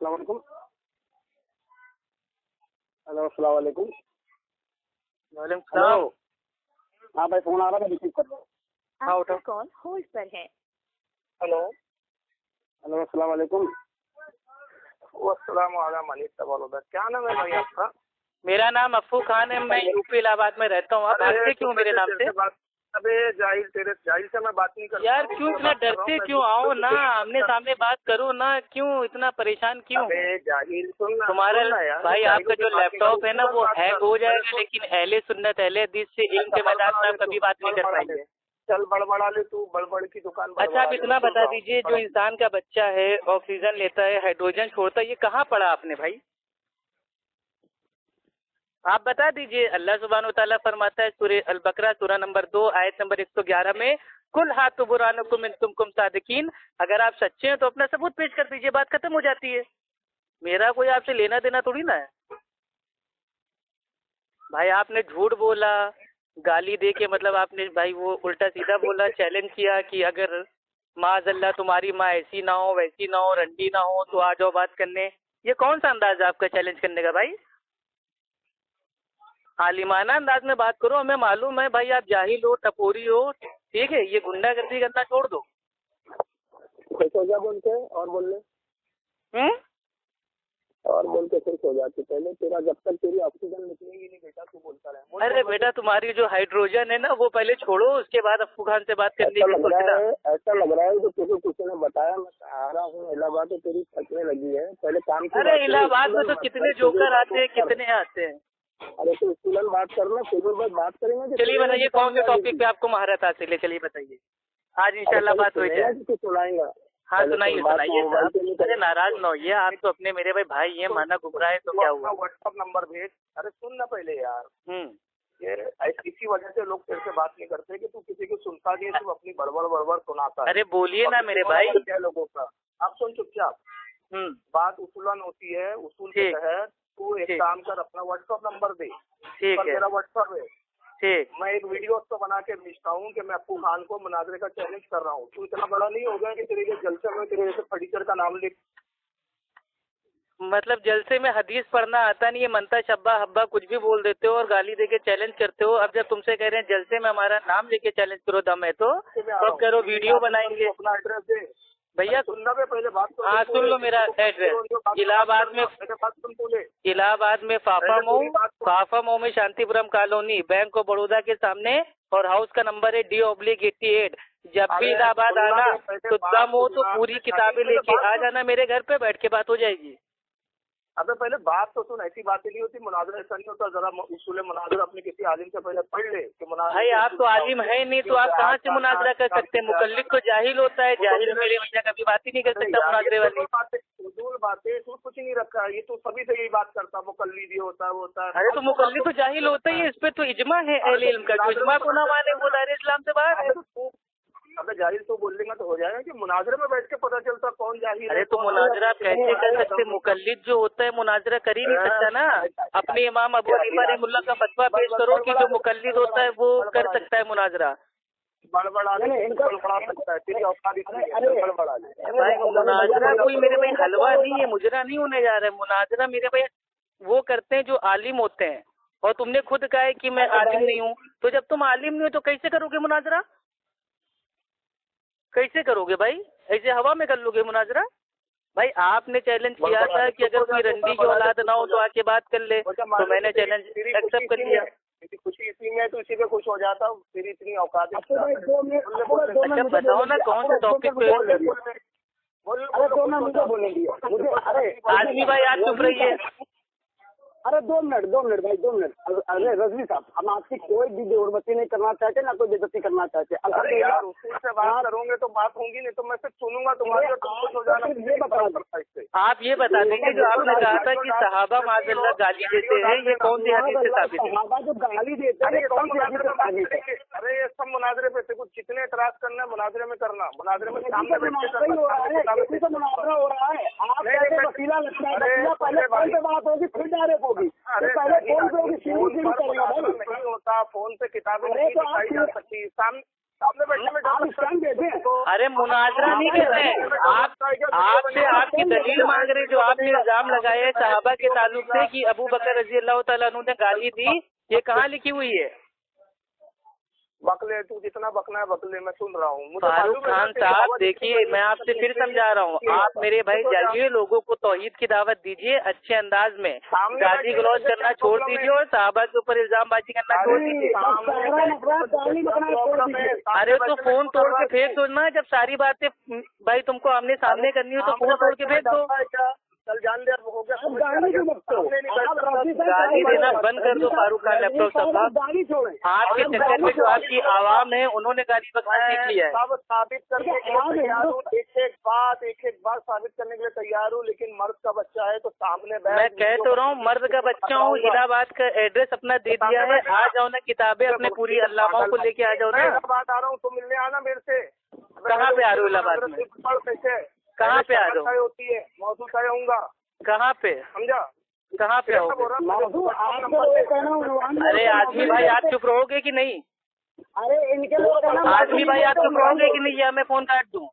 अस्सलाम वालेकुम। हेलो, अस्सलाम वालेकुम। वालेकुम सलाम। हेलो। हाँ भाई, फोन आ रहा था, रिसीव कर लो। हाँ, उठाओ। कॉल होल्ड पर है। हेलो। हेलो, अस्सलाम वालेकुम। अस्सलाम वालेकुम। क्या नाम है भाई आपका? मेरा नाम अफू खान है, मैं यूपी इलाहाबाद में रहता हूँ। आप भागते क्यों मेरे नाम से? अबे जाहिल, तेरे जाहिल से मैं बात नहीं कर यार क्यों इतना डरते क्यों? आओ ना, आमने सामने बात करो ना, क्यों इतना परेशान क्यों? अबे जाहिल सुन ना, तुम्हारा भाई आपका जो लैपटॉप है ना वो हैंग हो जाएगा, लेकिन अहले सुन्नत अहले हदीस से इल्म के मैदान में आप कभी बात नहीं कर पाएंगे। चल बड़बड़ा ले तू, बड़बड़ की दुकान। अच्छा, आप इतना बता दीजिए, जो इंसान का बच्चा है ऑक्सीजन लेता है, हाइड्रोजन छोड़ता है, ये कहाँ पढ़ा आपने भाई? आप बता दीजिए। अल्लाह सुब्हान व तआला फरमाता है सूरह अल बकरा सूरह नंबर 2 आयत नंबर 111 में, कुल हातु बुरानुकुम इन तुमकुम सादिकीन। अगर आप सच्चे हैं तो अपना सबूत पेश कर दीजिए, बात खत्म हो जाती है। मेरा कोई आपसे लेना देना थोड़ी ना है भाई। आपने झूठ बोला, गाली दे के मतलब आपने भाई वो उल्टा सीधा बोला, चैलेंज किया कि अगर माज़अल्लाह तुम्हारी माँ ऐसी ना हो वैसी ना हो रंडी ना हो तो आ जाओ बात करने। ये कौन सा अंदाज है आपका चैलेंज करने का भाई? आलिमाना अंदाज में बात करो। हमें मालूम है भाई आप जाहिल हो, टपोरी हो, ठीक है। ये गुंडागर्दी करना छोड़ दो। खुश हो जा बोल के, और बोल ले। और बोल के खुश हो जाती। पहले तेरा जब तक तेरी ऑक्सीजन निकलेगी नहीं बेटा, तू बोलता रहे। अरे बेटा, तुम्हारी जो हाइड्रोजन है ना वो पहले छोड़ो, उसके बाद अफू खान से बात करने की सोचना। ऐसा लग रहा है कि तुझे किसी ने बताया। मैं आ रहा हूँ इलाहाबाद, तो तेरी थकने लगी है। पहले काम की। अरे इलाहाबाद में तो कितने जोकर आते हैं, कितने आते हैं। अरे तो स्टूडेंट बात करना, फिर बात करेंगे। चलिए बताइए कौन से टॉपिक पे आपको महारत हासिल है, चलिए बताइए। आज इंशाल्लाह बात हो जाए। सुनाएंगा। हाँ सुनाइए साहब। अरे नाराज न होइए, आप तो अपने मेरे भाई ये माना गुमराह है तो क्या हुआ? व्हाट्सएप नंबर भेज। अरे सुन ना पहले यार। ये इसी वजह से लोग तेरे से बात नहीं करते कि तू किसी को सुनता नहीं, तू अपनी बड़बड़ सुनाता है। अरे बोलिए ना मेरे भाई। क्या लोगों का आप सुन चुपचाप। बात उसूलन होती है, उसूल के तहत तू एक काम कर, अपना व्हाट्सएप नंबर दे। ठीक है, मेरा व्हाट्सएप है। ठीक, मैं एक वीडियो तो बना के भेजता हूँ कि मैं अप्पू खान को मुनाजरे का चैलेंज कर रहा हूँ। तू इतना बड़ा नहीं हो गया कि तेरे लिए जलसे में तेरे जैसे फटीचर का नाम लिख। मतलब जलसे में हदीस पढ़ना आता नहीं है, मनता शब्बा हब्बा कुछ भी बोल देते हो और गाली देके चैलेंज करते हो। अब जब तुमसे कह रहे हैं जलसे में हमारा नाम लेके चैलेंज करो, दम है तो अब करो, वीडियो बनाएंगे। अपना एड्रेस दे भैया। सुनना पे पहले बात तो। हाँ सुन लो मेरा एड्रेस। इलाहाबाद में फाफा मऊ में Shantipuram colony, bank of Baroda के सामने, और हाउस का नंबर है D/88। जब भी इलाहाबाद आना तो दम हो तो पूरी किताबें लेके आ जाना, मेरे घर पे बैठ के बात हो जाएगी। अबे पहले बात तो सुन। ऐसी बातें नहीं होती, मुनाजरा ऐसा नहीं होता। जरा उसूल मुनाजरा अपने किसी आलिम से पहले पढ़ ले कि मुनाजरा। भाई आप तो आलिम है नहीं तो आप कहाँ से मुनाजरा कर सकते हैं? मुकल्लिद तो जाहिल होता है, जाहिल मेरे भैया कभी बात ही नहीं कर सकता मुनाजरे वाली। फजूल बातें, तू कुछ नहीं रखा है। ये तो सभी से यही बात करता, मुकल्लिद ये होता है वो होता है। अरे तो मुकल्लिद तो जाहिल होता ही है, इस पे तो इजमा है अहले इल्म का। जो इजमा को ना माने वो दायरे इस्लाम से बाहर है। अगर जाहिल तो बोल देगा तो हो जाएगा कि मुनाजरे में बैठ के पता चलता कौन जाहिल है। अरे तो मुनाजरा आप कैसे कर सकते? मुकल्लिद जो होता है मुनाजरा कर ही नहीं सकता ना। अपने इमाम अबू हनीफा रहमुल्लाह का फतवा पेश करो कि जो मुकल्लिद होता है वो कर सकता है मुनाजरा। भाई मुनाजरा कोई मेरे भाई हलवा नहीं है, मुजरा नहीं होने जा रहा है। मुनाजरा मेरे भाई वो करते हैं जो आलिम होते हैं, और तुमने खुद कहा है कि मैं आलिम नहीं हूँ। तो जब तुम आलिम नहीं हो तो कैसे करोगे मुनाजरा? कैसे करोगे भाई? ऐसे हवा में कर लोगे मुनाजरा? भाई आपने चैलेंज किया था कि अगर कोई रंडी की औलाद ना हो तो आके बात कर ले, तो मैंने चैलेंज एक्सेप्ट कर लिया। खुशी इसी में तो इसी पे खुश हो जाता हूँ। तेरी इतनी औकात। अच्छा बताओ ना कौन से टॉपिक पे? अरे आदमी भाई आप चुप रहिए। अरे 2 मिनट भाई, 2 मिनट। अरे रजवी साहब, हम आपकी कोई भी बेउर्मती नहीं करना चाहते, ना कोई बेइज्जती करना चाहते। अरे यार उसूल से बात करोगे तो बात होगी, नहीं तो मैं सिर्फ सुनूंगा तुम्हारे। हो जाना। ये बता आप ये बता दीजिए, जो आपने कहा था कि सहाबा माज़अल्लाह गाली देते हैं, ये कौन सी हदीस से साबित है? सहाबा जो गाली देते हैं कौन सी हदीस से साबित है? अरे ये सब मुनाजरे पे से कुछ जितने एतराज करना है मुनाजरे में करना। मुनाजरे में मुनाजरा हो रहा है। आप कैसे वसीला लगता है? पहले फोन पे बात होगी फिर डायरेक्ट होगी। पहले फोन पे होगी, नहीं होता। फोन पे किताबें नहीं दिखाई जा सकती। सामने बैठने में आप स्टैंड देते हैं। अरे मुनाजरा नहीं कहते हैं आपसे आपकी दलील मांग रहे, जो आपने इल्जाम लगाए सहाबा के ताल्लुक से कि अबू बकर रजी अल्लाह तआला अन्हु ने गाली दी, ये कहाँ लिखी हुई है? बकले, तू जितना बकना है बकले, मैं सुन रहा हूँ। फारूक खान साहब देखिए, मैं आपसे फिर समझा रहा हूँ, आप मेरे भाई जाइए, लोगों को तौहीद की दावत दीजिए अच्छे अंदाज में, गाली गलौज करना छोड़ दीजिए और साहबा के ऊपर इल्जामबाजी करना छोड़ दीजिए। अरे तो फोन तोड़ के फेंक दो ना, जब सारी बातें भाई तुमको आमने सामने करनी हो तो फोन तोड़ के फेंक दो। कल जान लिया हो गया, गाली देना बंद कर दो फारूक खान लैपटॉप साहब। आपके चक्कर में जो आपकी आवाम है उन्होंने गाली बकना सीख लिया है। सब साबित करने के लिए तैयार हूँ, एक एक बात साबित करने के लिए तैयार हूँ, लेकिन मर्द का बच्चा है तो सामने मैं कह तो रहा हूँ, मर्द का बच्चा हूँ, इलाहाबाद का एड्रेस अपना दे दिया है, आ जाओ ना, किताबें अपने पूरी अल्लामाओं को लेके आ जाओ ना। इलाहाबाद आ रहा हूँ तो मिलने आना मेरे से। कहाँ पे आ रहे हो इलाहाबाद में? कहाँ पे आ रहे हो? होती है मौजूद आऊंगा। कहाँ पे? समझा? कहाँ पे आओ? अरे आदमी भाई आप चुप रहोगे कि नहीं? अरे इनके आदमी भाई आप चुप रहोगे कि नहीं, या मैं फोन काट दूं?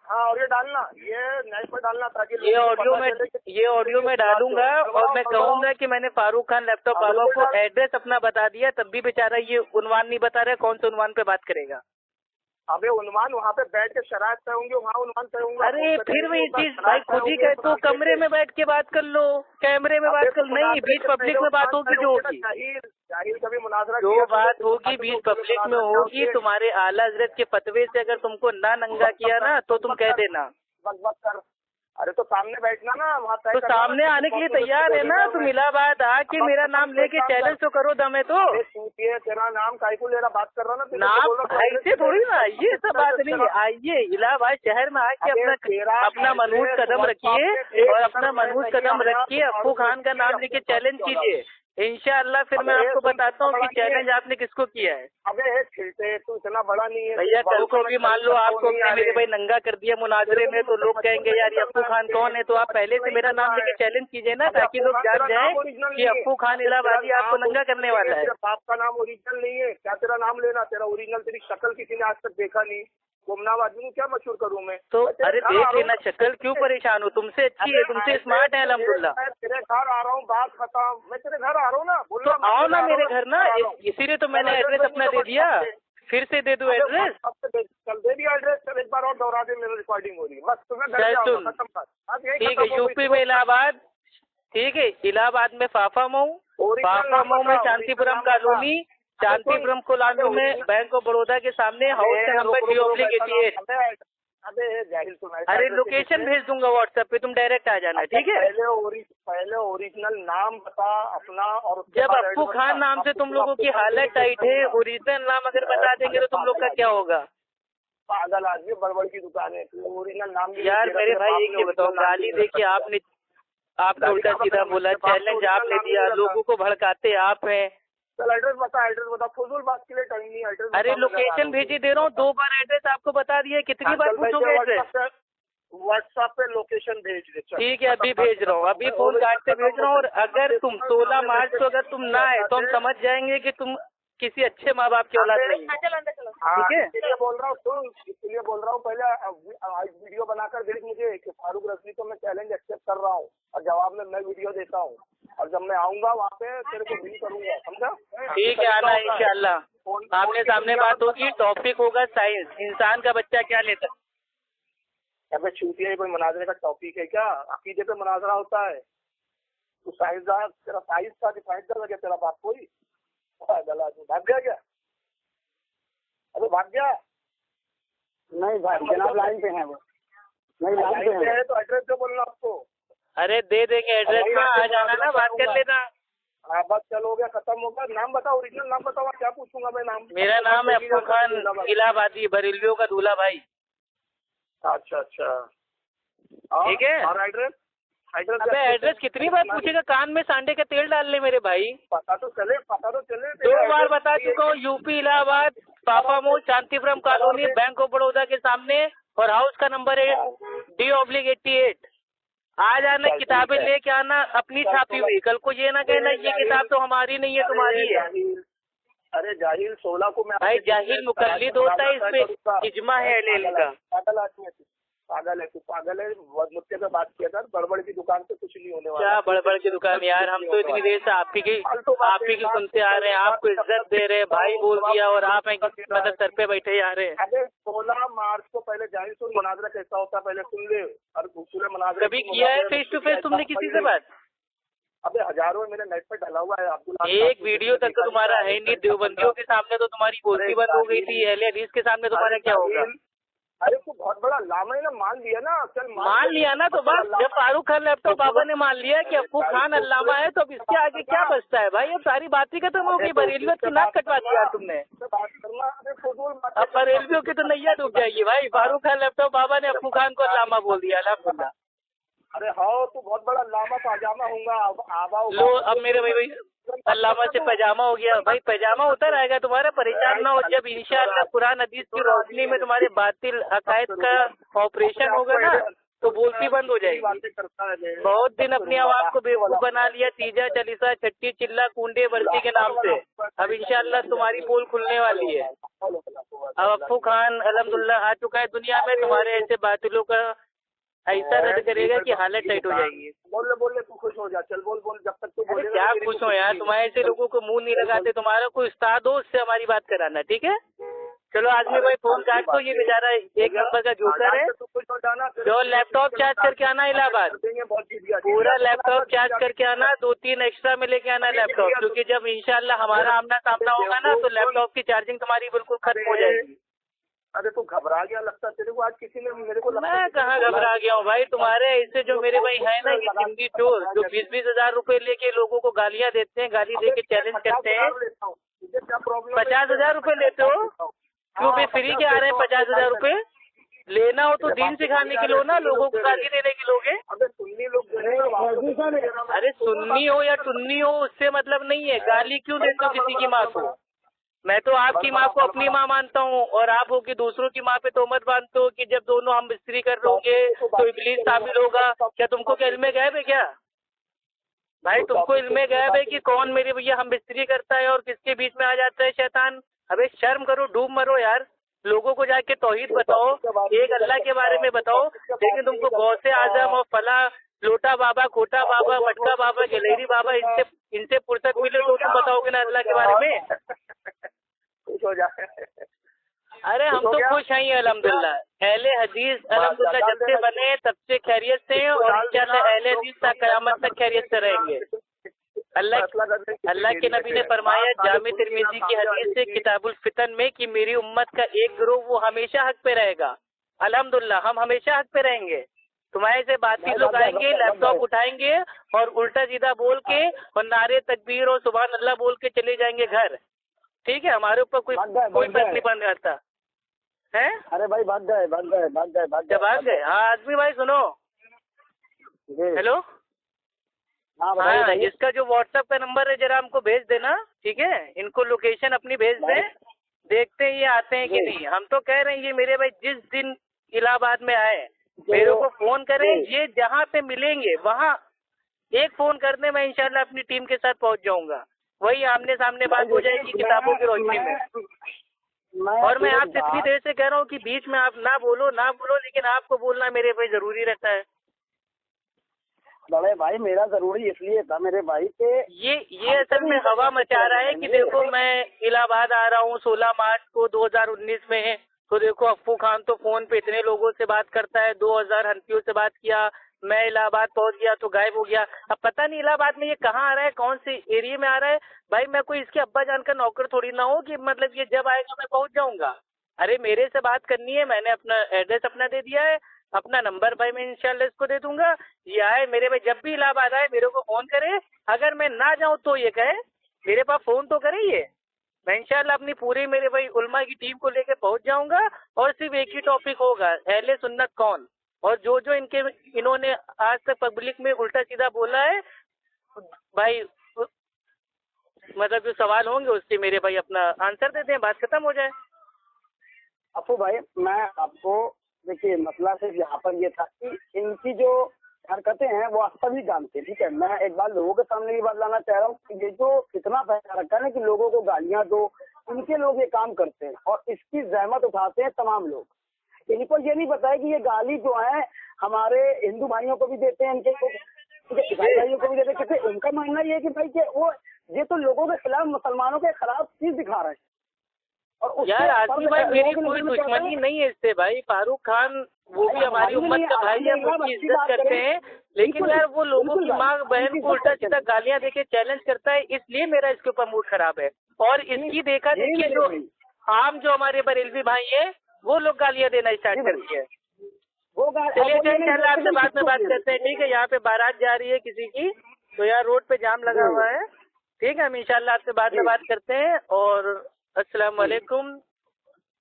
हाँ, और ये डालना, ये नेट पर डालना ताकि ये ऑडियो में डालूंगा और मैं कहूंगा कि मैंने फारूक खान लैपटॉप वालों को एड्रेस अपना बता दिया, तब भी बेचारा ये उन्वान नहीं बता रहा, कौन से उन्वान पे बात करेगा? अबे उन्वान वहाँ पे बैठ के शरारत तय होंगे, वहाँ उन्वान तय होंगे। अरे फिर वही चीज भाई, खुद ही कहे तो कमरे में बैठ के बात कर लो, कैमरे में बात कर, नहीं बीच पब्लिक में बात होगी जो होगी, जाहिल कभी मुनाजरा जो बात होगी बीच पब्लिक में होगी। तुम्हारे आला हजरत के फतवे से अगर तुमको ना नंगा किया ना तो तुम कह देना। बक कर। अरे तो सामने बैठना ना, वहाँ तो सामने आने के लिए तैयार है ना? तुम इलाहाबाद आके मेरा नाम लेके चैलेंज तो करो, दम है तो। तेरा नाम काय को ले रहा, बात कर रहा ना नाम ऐसे थोड़ी ना, ये सब बात नहीं है। आइए इलाहाबाद शहर में आके अपना मनहूस कदम रखिए और अपना मनहूस कदम रखिए, अप्पू खान का नाम लेके चैलेंज कीजिए, इंशाअल्लाह फिर मैं आपको बताता हूँ कि चैलेंज आपने किसको किया है। अबे छिलते, तू इतना बड़ा नहीं है भैया, कल को भी मान लो आपको मेरे भाई नंगा कर दिया मुनाजरे में, तो लोग कहेंगे यार ये अप्पू खान कौन है, तो आप पहले से मेरा नाम लेके चैलेंज कीजिए ना, ताकि लोग जान जाए कि अप्पू खान इलाहाबादी आपको नंगा करने वाला है। बाप का नाम ओरिजिनल नहीं है क्या? तेरा नाम लेना, तेरा ओरिजिनल, तेरी शक्ल किसी ने आज तक देखा नहीं, गुमनाम आदमी को क्या मशहूर करूँ मैं? तो अरे देख लेना शक्ल, क्यों परेशान हो? तुमसे अच्छी है, तुमसे स्मार्ट है अल्हम्दुलिल्लाह। तेरे घर आ रहा हूँ, बात खत्म, मैं तेरे घर आ रहा हूँ ना, तो आओ ना मेरे घर ना, इसीलिए तो मैंने एड्रेस अपना दे दिया, फिर से दे दूं एड्रेस? चल दे दिया एड्रेस, चल एक बार और दोहरा दे, मेरी रिकॉर्डिंग हो रही है बस। तुम्हें ठीक है, यूपी में इलाहाबाद, ठीक है, इलाहाबाद में फाफा मऊ में शांतिपुरम कॉलोनी, शांतिपुरम कॉलोनी में बैंक ऑफ बड़ौदा के सामने, हाउस का नंबर D/88। अरे लोकेशन भेज दूंगा व्हाट्सएप पे, तुम डायरेक्ट आ जाना, ठीक है? पहले ओरिजिनल नाम बता अपना, और जब अप्पू खान नाम से तुम लोगों की हालत टाइट है, ओरिजिनल नाम अगर बता देंगे तो तुम लोग का क्या होगा? पागल आदमी, बड़बड़ की दुकान है, ओरिजिनल नाम। यार मेरे भाई एक ये बताओ, गाली देखिए आपने उल्टा सीधा बोला, चैलेंज आपने दिया, लोगों को भड़काते आप हैं। चल एड्रेस बता, फजूल बात के लिए टाइम नहीं, एड्रेस। अरे लोकेशन भेजे दे रहा हूँ, 2 बार एड्रेस आपको बता दिया, कितनी बार पूछोगे एड्रेस? व्हाट्सएप पे लोकेशन भेज दे। ठीक है, अभी भेज रहा हूँ, अभी फोन काट के भेज रहा हूँ। और अगर तुम 16 मार्च को अगर तुम ना आए तो हम समझ जाएंगे कि तुम किसी अच्छे माँ बाप की औलाद नहीं है, ठीक है? इसलिए बोल रहा हूँ, पहले वीडियो बनाकर देख मुझे कि फारूक रजवी को मैं चैलेंज एक्सेप्ट कर रहा हूँ और जवाब में मैं वीडियो देता हूँ, और जब मैं आऊंगा वहाँ पे तेरे को भी करूंगा, समझा? ठीक है, आना इंशाल्लाह, आमने सामने बात होगी, टॉपिक होगा साइंस, इंसान का बच्चा क्या लेता है। अबे छूटिए, कोई मुनाजरे का टॉपिक है क्या? अकीदे पे मुनाजरा होता है। तू साइंसदान, तेरा साइंस का डिफाइंड कर लगे तेरा बाप कोई? भाग गया क्या? अबे भाग गया? नहीं भाई, जनाब लाइन पे है वो, नहीं लाइन पे है। तो एड्रेस जो बोलना आपको। अरे दे देंगे एड्रेस में, आ जाना ना, बात कर लेना। हाँ बस, चल हो गया, खत्म हो गया। नाम बताओ, ओरिजिनल नाम बताओ, क्या पूछूंगा मैं? नाम मेरा नाम है अप्पू खान इलाहाबादी, बरेलियों का दूल्हा भाई। अच्छा, ठीक है। और एड्रेस? अबे एड्रेस कितनी बार पूछेगा? कान में सांडे का तेल डाल ले मेरे भाई। पता तो चले। 2 बार बता चुका हूँ, यूपी इलाहाबाद, पापा मोड़, Shantipuram colony, bank of Baroda के सामने, और हाउस का नंबर है D/88। आ जाना, किताबें लेके आना अपनी छापी हुई, कल को ये ना कहना ये किताब तो हमारी नहीं है, तुम्हारी है। अरे जाहिल 16 को मैं भाई जाहिल मुकल्लिद होता है, इस पे इजमा है अहले का। पागल आदमी है, पागल है तू, पागल है। मुझसे पे बात किया था, बड़बड़ की दुकान पे कुछ नहीं होने वाला। क्या बड़बड़ की दुकान यार, हम तो इतनी देर से आप ही की सुनते आ रहे हैं, आपको इज्जत दे रहे हैं, भाई बोल दिया और आप मतलब सर पे बैठे आ रहे हैं। अरे 16 मार्च को पहले जाहिल सुन, मुनाजरा कैसा होता है पहले सुन ले। और दूसरे मुनाजरा कभी किया है फेस टू फेस तुमने किसी से बात? अबे हजारों मेरे नेट पे डाला हुआ है अब्दुल। एक वीडियो तक तो तुम्हारा है नहीं। देवबंदियों के सामने तो तुम्हारी बोलती बंद हो गई थी, अहले हदीस के सामने तुम्हारा क्या होगा? अरे तू बहुत बड़ा लामा है ना, मान लिया ना। चल मान लिया ना, तो बस जब फारूक खान लैपटॉप बाबा ने मान लिया कि अफ्फू खान अल्लामा है, तो अब इसके आगे क्या बचता है भाई? अब सारी बात ही खत्म हो गई। बरेलियों की नाक कटवा दिया तुमने। अब बरेलियों की तो नैया डूब जाएगी भाई। फारूक खान लैपटॉप बाबा ने अफ्फू खान को अल्लामा बोल दिया, अल्हम्दुलिल्लाह। अरे हाँ, तू बहुत बड़ा लामा पाजामा होगा। लो अब मेरे भाई अल्लामा से पैजामा हो गया भाई। पैजामा उतर आएगा तुम्हारा, परेशान ना हो। जब इंशाअल्लाह कुरान हदीस की रोशनी में तुम्हारे बातिल अकायद का ऑपरेशन होगा ना, तो बोलती बंद हो जाएगी। बहुत दिन अपनी आवाज को बेवकूफ बना लिया, तीजा चलीसा छट्टी चिल्ला कूंडे वर्दी के नाम से। अब इंशाअल्लाह तुम्हारी पोल खुलने वाली है। अब अफ्फू खान अल्हम्दुलिल्लाह आ चुका है दुनिया में। तुम्हारे ऐसे बातिलों का ऐसा रद्द करेगा कि हालत टाइट हो जाएगी। बोल ले तू खुश हो जा। चल बोल जब तक तू बोले। क्या खुश हो यार, तुम्हारे ऐसे लोगों को मुंह नहीं लगाते। तुम्हारा कोई उस्ताद हो, उससे हमारी बात कराना, ठीक है? चलो आदमी भाई फोन काट दो। ये बेचारा एक नंबर का जोकर है। जो लैपटॉप चार्ज करके आना इलाहाबाद, पूरा लैपटॉप चार्ज करके आना, 2-3 एक्स्ट्रा में लेके आना लैपटॉप, क्योंकि जब इंशाल्लाह हमारा आमना सामना होगा ना, तो लैपटॉप की चार्जिंग तुम्हारी बिल्कुल खत्म हो जाएगी। अरे तू घबरा गया लगता तेरे को। आज किसी ने मेरे को मैं कहाँ घबरा गया हूँ भाई? तुम्हारे ऐसे जो मेरे भाई है ना, ये जिंदगी चोर, जो 20-20 हजार रुपए लेके लोगों को गालियाँ देते हैं, गाली दे के चैलेंज करते हैं। 50,000 रुपए लेते हो? क्यों भी फ्री के आ रहे हैं 50,000 रुपए? लेना हो तो दीन सिखाने के लो ना, लोगों को गाली देने के लोगे। अरे सुन्नी हो या टुन्नी हो, उससे मतलब नहीं है। गाली क्यों देते हो किसी की माँ को? मैं तो आपकी माँ को अपनी माँ मानता हूँ, और आप हो कि दूसरों की माँ पे तोहमत बांधते हो कि जब दोनों हम बिस्तरी कर लोगे तो इब्लीस शामिल होगा। क्या तुमको क्या इल्मे गैब है क्या भाई? तुमको इल्मे गैब है कि कौन मेरे भैया हम बिस्तरी करता है और किसके बीच में आ जाता है शैतान? अबे शर्म करो, डूब मरो यार। लोगों को जाके तौहीद बताओ, एक अल्लाह के बारे में बताओ। लेकिन तुमको गौसे आजम और फला लोटा बाबा, खोटा बाबा, मटका बाबा, गलेरी बाबा, इनसे फुर्सत मिले तो तुम बताओगे ना अल्लाह के बारे में? खुश हो जाए। अरे हम तो खुश हैं अल्हम्दुलिल्लाह। अहले हदीस अल्हम्दुलिल्लाह जब से बने तब से खैरियत से हैं, और इंशाअल्लाह अहले हदीस तक क़यामत तक खैरियत से रहेंगे। अल्लाह के नबी ने फरमाया जामे तिरमिज़ी की हदीस से किताबुल फितन में कि मेरी उम्मत का एक गिरोह वो हमेशा हक पे रहेगा। अल्हम्दुलिल्लाह हम हमेशा हक पे रहेंगे। तुम्हारे से बातचीत लोग आएंगे, लैपटॉप उठाएंगे और उल्टा सीधा बोल के और नारे तकबीर और सुभान अल्लाह बोल के चले जाएंगे घर, ठीक है? हमारे ऊपर कोई फर्क नहीं पड़ने आता है। अरे भाई भाग गए। हाँ आदमी भाई सुनो, हेलो, हाँ इसका जो व्हाट्सएप का नंबर है जरा हमको भेज देना, ठीक है? इनको लोकेशन अपनी भेज दें, देखते हैं ये आते हैं कि नहीं। हम तो कह रहे हैं ये मेरे भाई जिस दिन इलाहाबाद में आए मेरे को फोन करें, ये जहाँ पे मिलेंगे वहाँ एक फोन करने में इंशाल्लाह अपनी टीम के साथ पहुँच जाऊंगा। वही आमने सामने बात हो जाएगी किताबों की रोशनी में। और मैं आपसे इतनी देर से कह रहा हूँ कि बीच में आप ना बोलो, लेकिन आपको बोलना मेरे भाई जरूरी रहता है। बड़े भाई मेरा जरूरी इसलिए था मेरे भाई के ये असल में हवा मचा रहा है कि देखो मैं इलाहाबाद आ रहा हूँ 16 मार्च को 2019 में, तो देखो अफ्फू खान तो फोन पे इतने लोगों से बात करता है, 2000 हंफियों से बात किया, मैं इलाहाबाद पहुंच गया तो गायब हो गया। अब पता नहीं इलाहाबाद में ये कहाँ आ रहा है, कौन से एरिया में आ रहा है। भाई मैं कोई इसके अब्बा जान का नौकर थोड़ी ना हो कि मतलब ये जब आएगा मैं पहुंच जाऊंगा। अरे मेरे से बात करनी है, मैंने अपना एड्रेस अपना दे दिया है, अपना नंबर भाई मैं इंशाल्लाह इसको दे दूंगा। ये आए मेरे भाई, जब भी इलाहाबाद आए मेरे को फोन करे, अगर मैं ना जाऊं तो ये कहे मेरे पास फोन तो करे। ये मैं इंशाल्लाह अपनी पूरी मेरे भाई उलमा की टीम को लेकर पहुंच जाऊंगा, और सिर्फ एक ही टॉपिक होगा, अहले सुन्नत कौन। और जो जो इन्होंने आज तक पब्लिक में उल्टा सीधा बोला है भाई, मतलब जो सवाल होंगे उसके मेरे भाई अपना आंसर देते हैं, बात खत्म हो जाए। अफू भाई मैं आपको देखिए, मसला सिर्फ यहाँ पर ये था कि इनकी जो हरकतें हैं वो आप सभी जानते हैं, ठीक है। मैं एक बार लोगों के सामने ये बात लाना चाह रहा हूँ कि ये जो इतना फैला रखा है ना कि लोगों को गालियां दो, इनके लोग ये काम करते हैं और इसकी जहमत उठाते हैं तमाम लोग। इनको ये नहीं पता है कि ये गाली जो है हमारे हिंदू भाइयों को भी देते हैं, इनके ईसाई भाइयों को भी देते हैं। क्योंकि उनका मानना ये है कि भाई कि वो ये तो लोगों के खिलाफ, मुसलमानों के खिलाफ चीज दिखा रहे हैं। और यार आसिफ भाई मेरी कोई दुश्मनी नहीं है इससे भाई। फारूक खान वो भी हमारी उम्मत का भाई है, वो उसकी इज्जत करते हैं, लेकिन यार वो लोगों की माँ बहन को उल्टा सीधा गालियां देके चैलेंज करता है, इसलिए मेरा इसके ऊपर मूड खराब है। और इसकी देखा देखिए जो आम जो हमारे बरेलवी भाई है वो लोग गालियां देना स्टार्ट कर दिए हैं। चलिए इंशाल्लाह आपसे बाद में बात करते हैं, ठीक है। यहाँ पे बारात जा रही है किसी की, तो यार रोड पे जाम लगा हुआ है, ठीक है। हम इंशाल्लाह आपसे बाद में बात करते हैं। और अस्सलाम वालेकुम,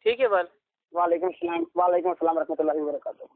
ठीक है। वालेकुम सलाम रहमतुल्लाहि व बरकातहू।